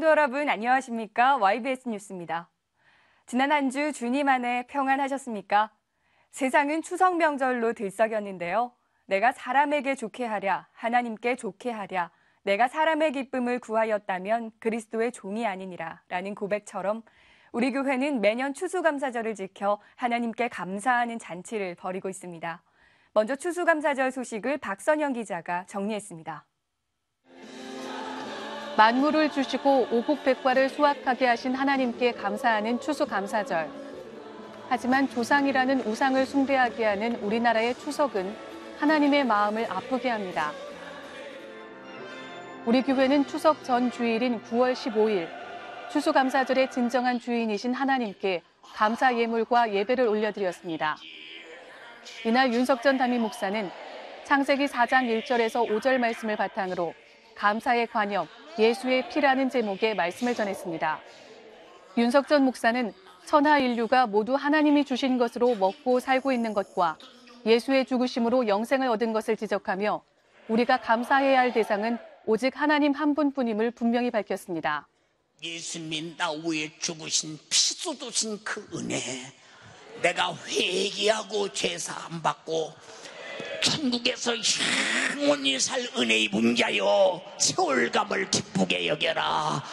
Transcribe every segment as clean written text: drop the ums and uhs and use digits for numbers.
성도 여러분 안녕하십니까? YBS 뉴스입니다. 지난 한 주 주님 안에 평안하셨습니까? 세상은 추석 명절로 들썩였는데요. 내가 사람에게 좋게 하랴, 하나님께 좋게 하랴, 내가 사람의 기쁨을 구하였다면 그리스도의 종이 아니니라 라는 고백처럼 우리 교회는 매년 추수감사절을 지켜 하나님께 감사하는 잔치를 벌이고 있습니다. 먼저 추수감사절 소식을 박선영 기자가 정리했습니다. 만물을 주시고 오곡백과를 수확하게 하신 하나님께 감사하는 추수감사절. 하지만 조상이라는 우상을 숭배하게 하는 우리나라의 추석은 하나님의 마음을 아프게 합니다. 우리 교회는 추석 전 주일인 9월 15일 추수감사절의 진정한 주인이신 하나님께 감사 예물과 예배를 올려드렸습니다. 이날 윤석전 담임 목사는 창세기 4장 1절에서 5절 말씀을 바탕으로 감사의 관역, 예수의 피라는 제목의 말씀을 전했습니다. 윤석전 목사는 천하 인류가 모두 하나님이 주신 것으로 먹고 살고 있는 것과 예수의 죽으심으로 영생을 얻은 것을 지적하며 우리가 감사해야 할 대상은 오직 하나님 한 분뿐임을 분명히 밝혔습니다. 예수님이 나 위해 죽으신 피 쏟으신 그 은혜, 내가 회개하고 제사 안 받고 천국에서 영원히 살 은혜 입은 자여 세월감을 기쁘게 여겨라,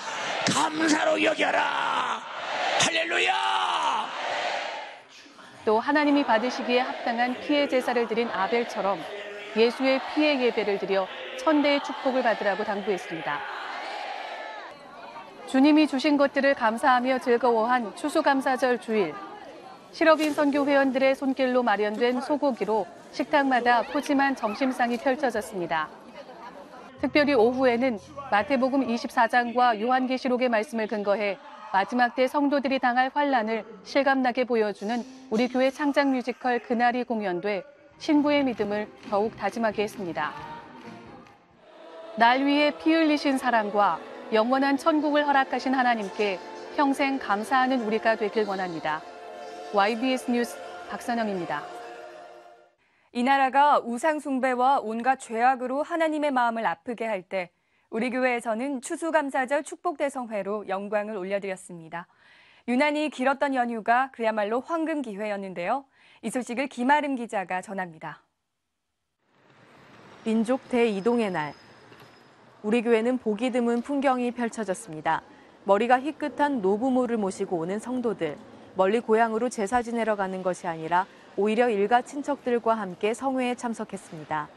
감사로 여겨라. 할렐루야. 또 하나님이 받으시기에 합당한 피의 제사를 드린 아벨처럼 예수의 피의 예배를 드려 천대의 축복을 받으라고 당부했습니다. 주님이 주신 것들을 감사하며 즐거워한 추수감사절 주일. 실업인 선교 회원들의 손길로 마련된 소고기로 식당마다 푸짐한 점심상이 펼쳐졌습니다. 특별히 오후에는 마태복음 24장과 요한계시록의 말씀을 근거해 마지막 때 성도들이 당할 환난을 실감나게 보여주는 우리 교회 창작 뮤지컬 그날이 공연돼 신부의 믿음을 더욱 다짐하게 했습니다. 날 위해 피 흘리신 사랑과 영원한 천국을 허락하신 하나님께 평생 감사하는 우리가 되길 원합니다. YBS 뉴스 박선영입니다. 이 나라가 우상 숭배와 온갖 죄악으로 하나님의 마음을 아프게 할 때 우리 교회에서는 추수감사절 축복대성회로 영광을 올려드렸습니다. 유난히 길었던 연휴가 그야말로 황금 기회였는데요. 이 소식을 김아름 기자가 전합니다. 민족 대이동의 날. 우리 교회는 보기 드문 풍경이 펼쳐졌습니다. 머리가 희끗한 노부모를 모시고 오는 성도들. 멀리 고향으로 제사 지내러 가는 것이 아니라 오히려 일가 친척들과 함께 성회에 참석했습니다.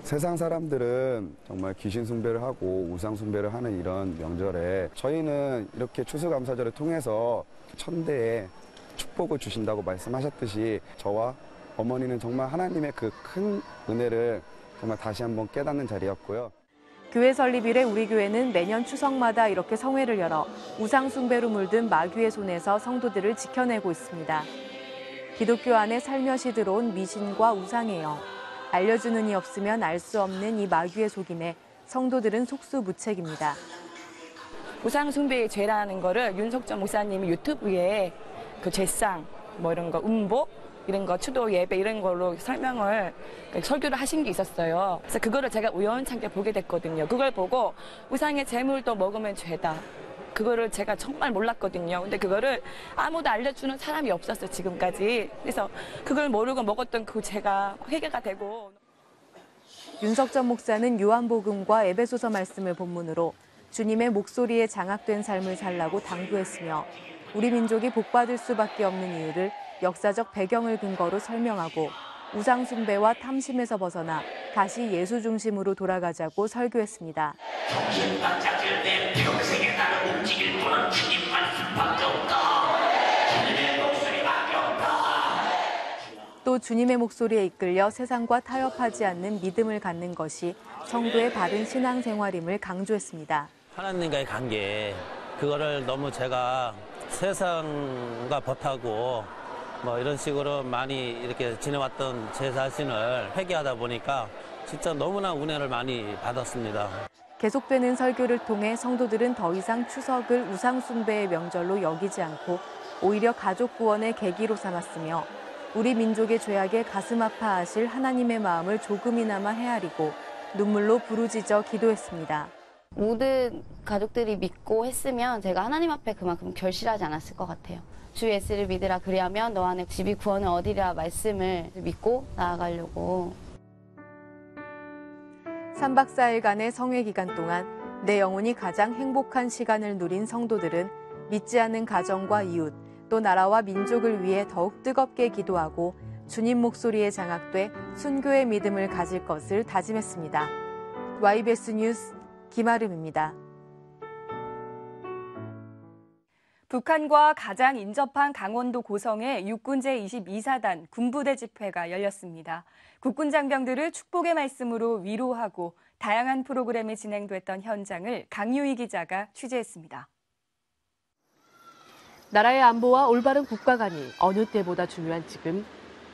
세상 사람들은 정말 귀신 숭배를 하고 우상 숭배를 하는 이런 명절에 저희는 이렇게 추수감사절을 통해서 천대의 축복을 주신다고 말씀하셨듯이 저와 어머니는 정말 하나님의 그 큰 은혜를 정말 다시 한번 깨닫는 자리였고요. 교회 설립 이래 우리 교회는 매년 추석마다 이렇게 성회를 열어 우상 숭배로 물든 마귀의 손에서 성도들을 지켜내고 있습니다. 기독교 안에 살며시 들어온 미신과 우상의 영. 알려주는 이 없으면 알 수 없는 이 마귀의 속임에 성도들은 속수무책입니다. 우상 숭배의 죄라는 거를 윤석전 목사님이 유튜브에 그 제상, 뭐 이런 거, 음복, 이런 거, 추도 예배 이런 걸로 설명을, 설교를 하신 게 있었어요. 그래서 그거를 제가 우연찮게 보게 됐거든요. 그걸 보고 우상의 제물도 먹으면 죄다. 그거를 제가 정말 몰랐거든요. 근데 그거를 아무도 알려주는 사람이 없었어요, 지금까지. 그래서 그걸 모르고 먹었던 그 제가 회개가 되고. 윤석전 목사는 요한복음과 에베소서 말씀을 본문으로 주님의 목소리에 장악된 삶을 살라고 당부했으며 우리 민족이 복받을 수밖에 없는 이유를 역사적 배경을 근거로 설명하고 우상 숭배와 탐심에서 벗어나 다시 예수 중심으로 돌아가자고 설교했습니다. 정신과 자질 내 평생에 나를 움직일 분은 주님 말씀밖에 없다. 주님의 목소리밖에 없다. 또 주님의 목소리에 이끌려 세상과 타협하지 않는 믿음을 갖는 것이 성도의 바른 신앙생활임을 강조했습니다. 하나님과의 관계, 그거를 너무 제가 세상과 벗하고 뭐 이런 식으로 많이 이렇게 지내왔던 제 자신을 회개하다 보니까 진짜 너무나 은혜를 많이 받았습니다. 계속되는 설교를 통해 성도들은 더 이상 추석을 우상 숭배의 명절로 여기지 않고 오히려 가족 구원의 계기로 삼았으며 우리 민족의 죄악에 가슴 아파하실 하나님의 마음을 조금이나마 헤아리고 눈물로 부르짖어 기도했습니다. 모든 가족들이 믿고 했으면 제가 하나님 앞에 그만큼 결실하지 않았을 것 같아요. 주 예수를 믿으라 그리하면 너 안에 집이 구원을 얻으리라 말씀을 믿고 나아가려고. 3박 4일간의 성회 기간 동안 내 영혼이 가장 행복한 시간을 누린 성도들은 믿지 않는 가정과 이웃, 또 나라와 민족을 위해 더욱 뜨겁게 기도하고 주님 목소리에 장악돼 순교의 믿음을 가질 것을 다짐했습니다. YBS 뉴스 김아름입니다. 북한과 가장 인접한 강원도 고성의 육군 제22사단 군부대 집회가 열렸습니다. 국군 장병들을 축복의 말씀으로 위로하고 다양한 프로그램이 진행됐던 현장을 강유희 기자가 취재했습니다. 나라의 안보와 올바른 국가관이 어느 때보다 중요한 지금,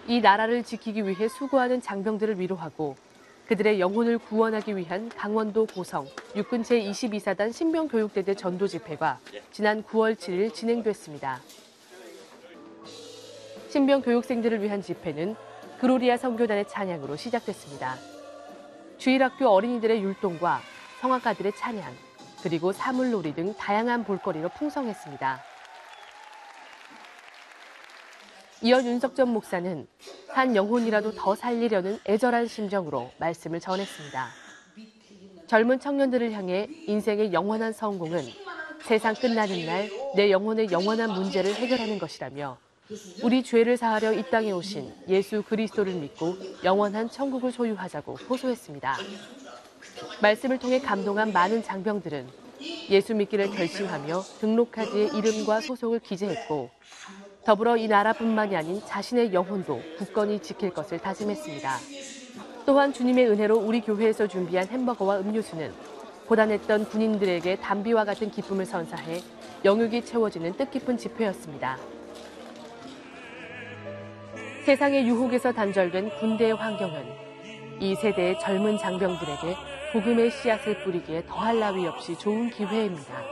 이 나라를 지키기 위해 수고하는 장병들을 위로하고 그들의 영혼을 구원하기 위한 강원도 고성 육군 제22사단 신병교육대대 전도 집회가 지난 9월 7일 진행됐습니다. 신병교육생들을 위한 집회는 그로리아 선교단의 찬양으로 시작됐습니다. 주일학교 어린이들의 율동과 성악가들의 찬양, 그리고 사물놀이 등 다양한 볼거리로 풍성했습니다. 이어 윤석전 목사는 한 영혼이라도 더 살리려는 애절한 심정으로 말씀을 전했습니다. 젊은 청년들을 향해 인생의 영원한 성공은 세상 끝나는 날 내 영혼의 영원한 문제를 해결하는 것이라며 우리 죄를 사하려 이 땅에 오신 예수 그리스도를 믿고 영원한 천국을 소유하자고 호소했습니다. 말씀을 통해 감동한 많은 장병들은 예수 믿기를 결심하며 등록카드에 이름과 소속을 기재했고 더불어 이 나라뿐만이 아닌 자신의 영혼도 굳건히 지킬 것을 다짐했습니다. 또한 주님의 은혜로 우리 교회에서 준비한 햄버거와 음료수는 고단했던 군인들에게 담비와 같은 기쁨을 선사해 영육이 채워지는 뜻깊은 집회였습니다. 세상의 유혹에서 단절된 군대의 환경은 이 세대의 젊은 장병들에게 복음의 씨앗을 뿌리기에 더할 나위 없이 좋은 기회입니다.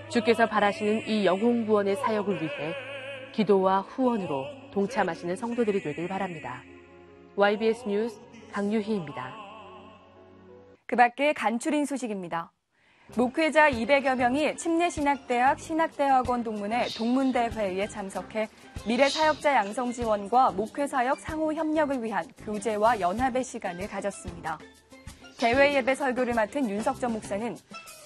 주께서 바라시는 이 영혼 구원의 사역을 위해 기도와 후원으로 동참하시는 성도들이 되길 바랍니다. YBS 뉴스 강유희입니다. 그 밖에 간추린 소식입니다. 목회자 200여 명이 침례신학대학 신학대학원 동문회 동문대회에 참석해 미래사역자 양성 지원과 목회사역 상호 협력을 위한 교제와 연합의 시간을 가졌습니다. 대회 예배 설교를 맡은 윤석전 목사는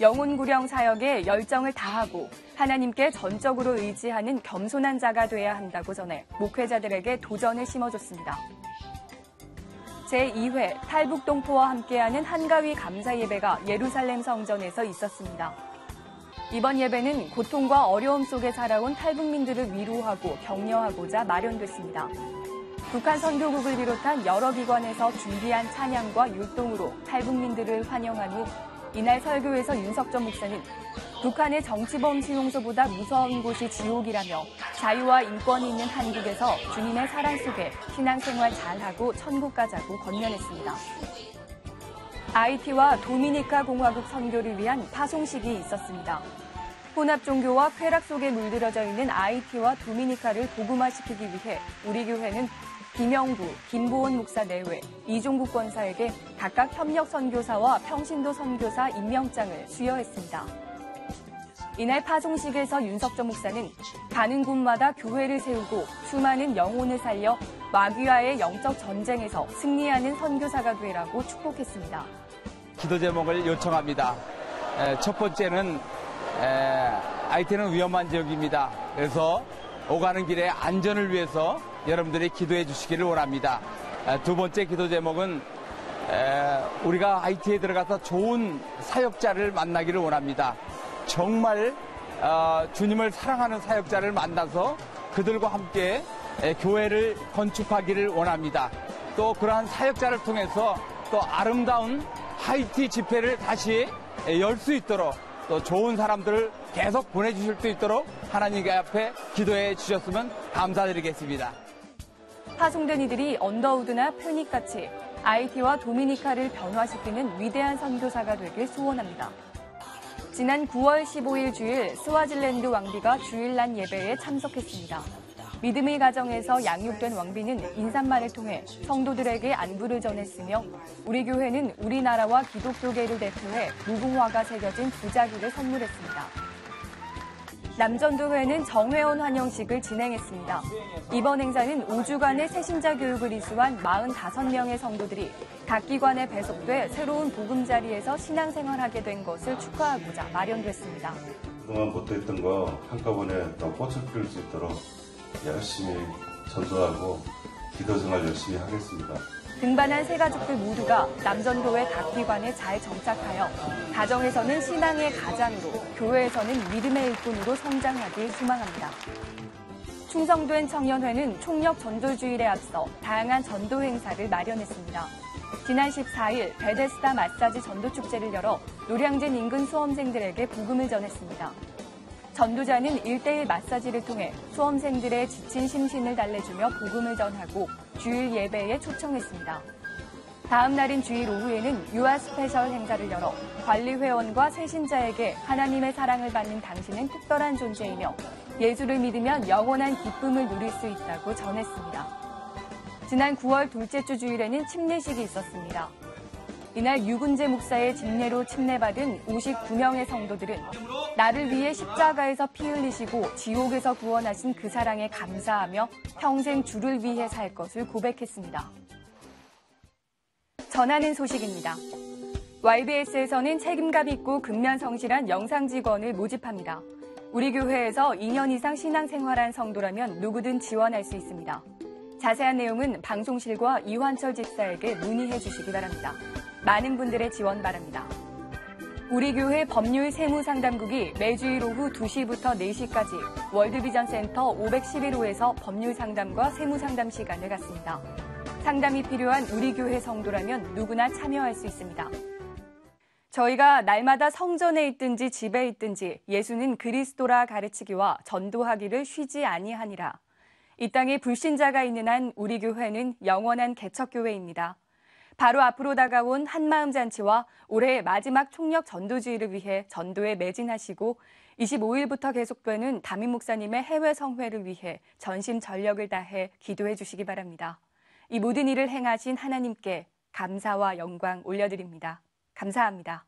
영혼구령 사역에 열정을 다하고 하나님께 전적으로 의지하는 겸손한 자가 돼야 한다고 전해 목회자들에게 도전을 심어줬습니다. 제2회 탈북동포와 함께하는 한가위 감사예배가 예루살렘 성전에서 있었습니다. 이번 예배는 고통과 어려움 속에 살아온 탈북민들을 위로하고 격려하고자 마련됐습니다. 북한 선교국을 비롯한 여러 기관에서 준비한 찬양과 율동으로 탈북민들을 환영한 후 이날 설교에서 윤석전 목사는 북한의 정치범 수용소보다 무서운 곳이 지옥이라며 자유와 인권이 있는 한국에서 주님의 사랑 속에 신앙생활 잘하고 천국 가자고 권면했습니다. 아이티와 도미니카 공화국 선교를 위한 파송식이 있었습니다. 혼합 종교와 쾌락 속에 물들어져 있는 아이티와 도미니카를 복음화시키기 위해 우리 교회는 김영구, 김보원 목사 내외 이종국 권사에게 각각 협력 선교사와 평신도 선교사 임명장을 수여했습니다. 이날 파송식에서 윤석전 목사는 가는 곳마다 교회를 세우고 수많은 영혼을 살려 마귀와의 영적 전쟁에서 승리하는 선교사가 되라고 축복했습니다. 기도 제목을 요청합니다. 첫 번째는 아이티는 위험한 지역입니다. 그래서 오가는 길에 안전을 위해서 여러분들이 기도해 주시기를 원합니다. 두 번째 기도 제목은 우리가 아이티에 들어가서 좋은 사역자를 만나기를 원합니다. 정말 주님을 사랑하는 사역자를 만나서 그들과 함께 교회를 건축하기를 원합니다. 또 그러한 사역자를 통해서 또 아름다운 하이티 집회를 다시 열 수 있도록 또 좋은 사람들을 계속 보내주실 수 있도록 하나님 앞에 기도해 주셨으면 감사드리겠습니다. 파송된 이들이 언더우드나 표닉같이 아이티와 도미니카를 변화시키는 위대한 선교사가 되길 소원합니다. 지난 9월 15일 주일 스와질랜드 왕비가 주일날 예배에 참석했습니다. 믿음의 가정에서 양육된 왕비는 인사말을 통해 성도들에게 안부를 전했으며 우리 교회는 우리나라와 기독교계를 대표해 무궁화가 새겨진 부자기를 선물했습니다. 남전도회는 정회원 환영식을 진행했습니다. 이번 행사는 5주간의 새신자 교육을 이수한 45명의 성도들이 각 기관에 배속돼 새로운 보금자리에서 신앙생활하게 된 것을 축하하고자 마련됐습니다. 그동안 못했던 거 한꺼번에 더 꽃을 피울 수 있도록 열심히 전도하고 기도생활 열심히 하겠습니다. 등반한 세 가족들 모두가 남전도회 각 기관에 잘 정착하여 가정에서는 신앙의 가장으로, 교회에서는 믿음의 일꾼으로 성장하길 소망합니다. 충성도회 청년회는 총력 전도주일에 앞서 다양한 전도 행사를 마련했습니다. 지난 14일 베데스다 마사지 전도축제를 열어 노량진 인근 수험생들에게 복음을 전했습니다. 전도자는 1:1 마사지를 통해 수험생들의 지친 심신을 달래주며 복음을 전하고 주일 예배에 초청했습니다. 다음 날인 주일 오후에는 유아 스페셜 행사를 열어 관리회원과 새신자에게 하나님의 사랑을 받는 당신은 특별한 존재이며 예수를 믿으면 영원한 기쁨을 누릴 수 있다고 전했습니다. 지난 9월 둘째 주 주일에는 침례식이 있었습니다. 이날 유근재 목사의 집례로 침례받은 59명의 성도들은 나를 위해 십자가에서 피 흘리시고 지옥에서 구원하신 그 사랑에 감사하며 평생 주를 위해 살 것을 고백했습니다. 전하는 소식입니다. YBS에서는 책임감 있고 근면 성실한 영상 직원을 모집합니다. 우리 교회에서 2년 이상 신앙생활한 성도라면 누구든 지원할 수 있습니다. 자세한 내용은 방송실과 이환철 집사에게 문의해 주시기 바랍니다. 많은 분들의 지원 바랍니다. 우리 교회 법률 세무상담국이 매주일 오후 2시부터 4시까지 월드비전센터 511호에서 법률 상담과 세무상담 시간을 갖습니다. 상담이 필요한 우리 교회 성도라면 누구나 참여할 수 있습니다. 저희가 날마다 성전에 있든지 집에 있든지 예수는 그리스도라 가르치기와 전도하기를 쉬지 아니하니라. 이 땅에 불신자가 있는 한 우리 교회는 영원한 개척교회입니다. 바로 앞으로 다가온 한마음 잔치와 올해 마지막 총력 전도주의를 위해 전도에 매진하시고 25일부터 계속되는 담임 목사님의 해외 성회를 위해 전심 전력을 다해 기도해 주시기 바랍니다. 이 모든 일을 행하신 하나님께 감사와 영광 올려드립니다. 감사합니다.